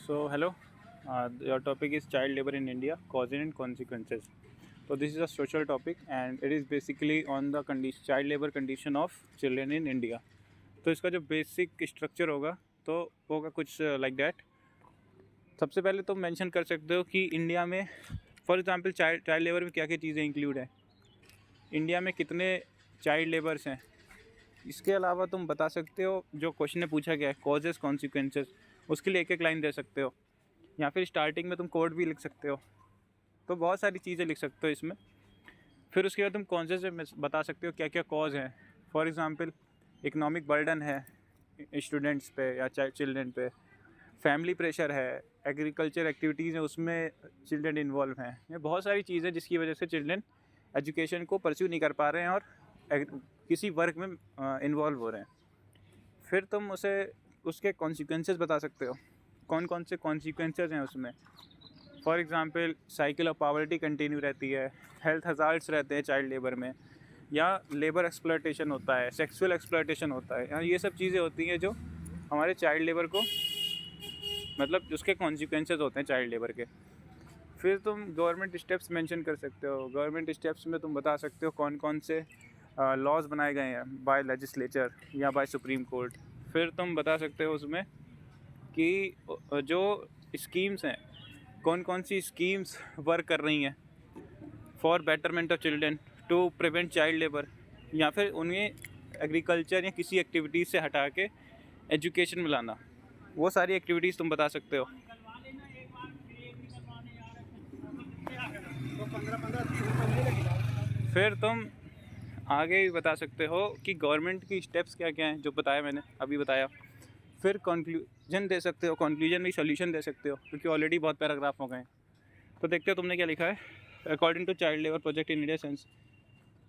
So, hello. Your topic is child labor in India, causes and consequences. So, this is a social topic and it is basically on the child labor condition of children in India. तो इसका जो basic structure होगा तो होगा कुछ like that. सबसे पहले तुम मेंशन कर सकते हो कि इंडिया में फॉर एग्जांपल चाइल्ड लेबर में क्या क्या चीज़ें इंक्लूड है, इंडिया में कितने चाइल्ड लेबर्स हैं. इसके अलावा तुम बता सकते हो जो क्वेश्चन में पूछा गया है कॉजेस कॉन्सिक्वेंसेस, उसके लिए एक एक लाइन दे सकते हो, या फिर स्टार्टिंग में तुम कोड भी लिख सकते हो. तो बहुत सारी चीज़ें लिख सकते हो इसमें. फिर उसके बाद तुम कॉजेज में बता सकते हो क्या क्या कॉज हैं. फॉर एग्ज़ाम्पल इकोनॉमिक बर्डन है स्टूडेंट्स पे या चिल्ड्रन पे, फैमिली प्रेशर है, एग्रीकल्चर एक्टिविटीज़ हैं उसमें चिल्ड्रन इन्वॉल्व हैं. ये बहुत सारी चीज़ें जिसकी वजह से चिल्ड्रन एजुकेशन को परस्यू नहीं कर पा रहे हैं और किसी वर्क में इन्वॉल्व हो रहे हैं. फिर तुम उसे उसके कॉन्सिक्वेंसेस बता सकते हो, कौन कौन से कॉन्सिक्वेंसेस हैं उसमें. For example cycle of poverty continue रहती है, हेल्थ हज़ार्ड्स रहते हैं चाइल्ड लेबर में, या लेबर एक्सप्लॉयटेशन होता है, सेक्सुअल एक्सप्लॉयटेशन होता है. ये सब चीज़ें होती हैं जो हमारे चाइल्ड लेबर को मतलब उसके कॉन्सिक्वेंसेस होते हैं चाइल्ड लेबर के. फिर तुम गवर्नमेंट स्टेप्स मेंशन कर सकते हो. गवर्नमेंट स्टेप्स में तुम बता सकते हो कौन कौन से लॉज बनाए गए हैं बाय लेजिस्लेचर या बाय सुप्रीम कोर्ट. फिर तुम बता सकते हो उसमें कि जो स्कीम्स हैं कौन कौन सी स्कीम्स वर्क कर रही हैं for betterment of children to prevent child labour, या फिर उन्हें एग्रीकल्चर या किसी एक्टिविटीज़ से हटा के एजुकेशन में लाना. वो सारी एक्टिविटीज़ तुम बता सकते हो. फिर तुम आगे भी बता सकते हो कि गवर्नमेंट की स्टेप्स क्या क्या हैं जो बताया मैंने अभी बताया. फिर कंक्लूजन दे सकते हो, कंक्लूजन में सोल्यूशन दे सकते हो क्योंकि ऑलरेडी बहुत पैराग्राफ हो गए हैं. तो देखते हो तुमने क्या लिखा है. According to child labour project in India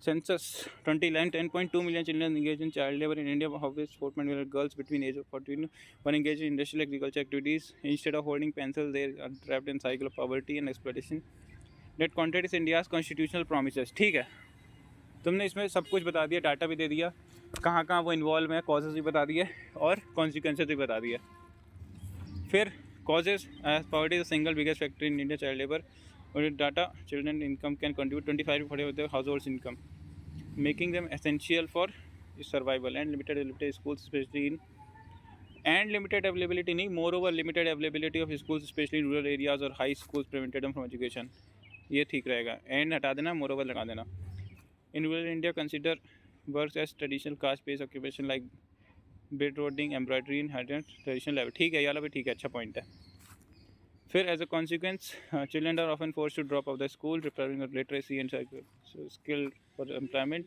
census 2011 10.2 million children engaged in child labor in India, of which 4 million girls between age of 14 were engaged in industrial agriculture activities. Instead of holding pencils, they are trapped in cycle of poverty and exploitation that contradicts India's constitutional promises. ठीक है, तुमने इसमें सब कुछ बता दिया, data भी दे दिया, कहाँ कहाँ वो इन्वॉल्व है, कॉजेज़ भी बता दिए और कॉन्सिक्वेंसेज भी बता दिए. फिर causes poverty is the single biggest factor in India child labour. Data children income can contribute 25 to 40% of their household's income, making them essential for survival. And limited availability of schools, especially in limited availability नहीं, moreover limited availability of schools especially in rural areas or high schools prevented them from education. ये ठीक रहेगा. And हटा देना, moreover लगा देना. In rural India, consider works as traditional caste-based occupation like beadrodding, embroidery and traditional level. ठीक है, ये वाला भी ठीक है, अच्छा पॉइंट है. फिर as a consequence children are often force to drop off the school, preparing for literacy and skill for employment,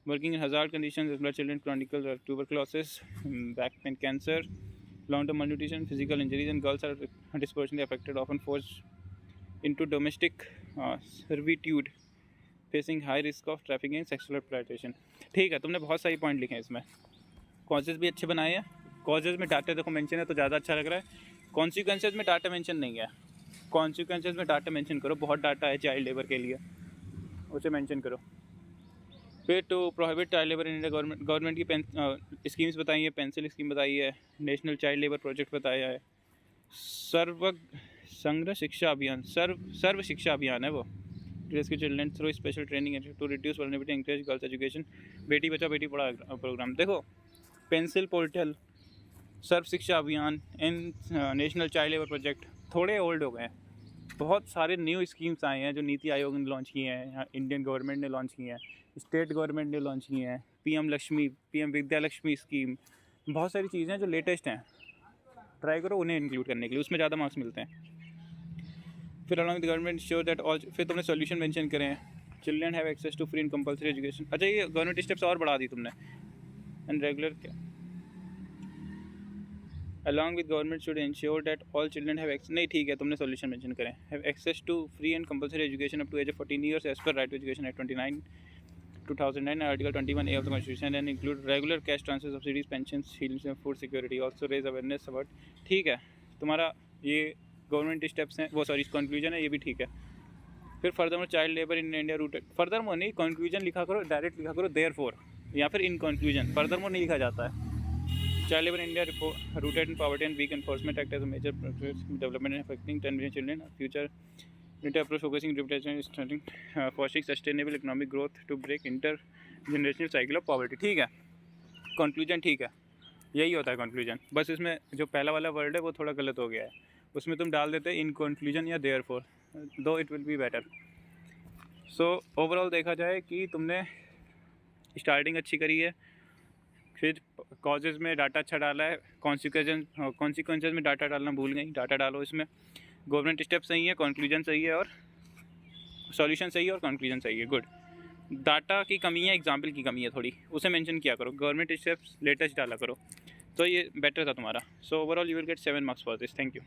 working in hazard conditions, blood children chronical tuberculosis, back pain, cancer, long term malnutrition, physical injuries, and girls are disproportionately affected, often forced into domestic servitude, facing high risk of trafficking and sexual exploitation. ठीक है, तुमने बहुत सारी point लिखे हैं इसमें. Causes भी अच्छे बनाए हैं. कॉजेज़ में डाटा देखो मेंशन है तो ज़्यादा अच्छा लग रहा है. कॉन्सिक्वेंसेज में डाटा मेंशन नहीं है. कॉन्सिक्वेंसेज में डाटा मेंशन करो, बहुत डाटा है चाइल्ड लेबर के लिए, उसे मेंशन करो. फिर to prohibit child labour in India, government की स्कीम्स बताई है, पेंसिल स्कीम बताई है, नेशनल चाइल्ड लेबर प्रोजेक्ट बताया है, संग्रह शिक्षा अभियान, सर्व शिक्षा अभियान है वो, rescue children through special training to reduce vulnerability, encourage girls education, Beti Bachao Beti Padhao programme. देखो पेंसिल पोर्टल, सर्व शिक्षा अभियान and national child labour project थोड़े ओल्ड हो गए हैं. बहुत सारे न्यू स्कीम्स आए हैं जो नीति आयोग ने लॉन्च किए हैं, इंडियन गवर्नमेंट ने लॉन्च किए हैं, स्टेट गवर्नमेंट ने लॉन्च किए हैं. पीएम विद्या लक्ष्मी स्कीम, बहुत सारी चीज़ें जो लेटेस्ट हैं, ट्राई करो उन्हें इंक्लूड करने के लिए, उसमें ज़्यादा मार्क्स मिलते हैं. फिर along the government sure that all, फिर तुमने सोल्यूशन मेंशन करें हैं, children have access to free and compulsory education. अच्छा, ये गवर्नमेंट स्टेप्स और बढ़ा दी तुमने. एंड रेगुलर क्या, along with government should ensure that all children have access. नहीं ठीक है, तुमने solution mention करें. Have access to free and compulsory education up to age of 14 years as per Right to Education Act 29 2009 Article 21A of the Constitution, and include regular cash transfers, subsidies, pensions, schemes and food security. Also raise awareness about. ठीक है, तुम्हारा ये government steps हैं, वो sorry conclusion है, ये भी ठीक है. फिर furthermore child labour in India rooted, furthermore नहीं, कंक्लूजन लिखा करो, डायरेक्ट लिखा करो देयरफॉर, या फिर इन कंक्लूजन. फर्दरमोर नहीं लिखा जाता है. Child labour in India rooted in poverty and weak enforcement act as a major development affecting 10 million children future inter approach focusing fostering sustainable economic growth to break inter generational cycle of poverty. ठीक है, conclusion ठीक है, यही होता है conclusion. बस इसमें जो पहला वाला वर्ड है वो थोड़ा गलत हो गया है, उसमें तुम डाल देते इन कंक्लूजन या देयरफॉर, दो it will be better. So overall देखा जाए कि तुमने स्टार्टिंग अच्छी करी है, फिर कॉजेज़ में डाटा अच्छा डाला है, कॉन्सिक्वेंसेस में डाटा डालना भूल गई, डाटा डालो इसमें। गवर्नमेंट स्टेप सही है, कंक्लूजन सही है, और सॉल्यूशन सही है, और कंक्लूजन सही है, गुड। डाटा की कमी है, एग्जाम्पल की कमी है थोड़ी, उसे मेंशन किया करो, गवर्नमेंट स्टेप्स लेटेस्ट डाला करो, तो ये बेटर था तुम्हारा। So overall you will get 7 marks for this. Thank you.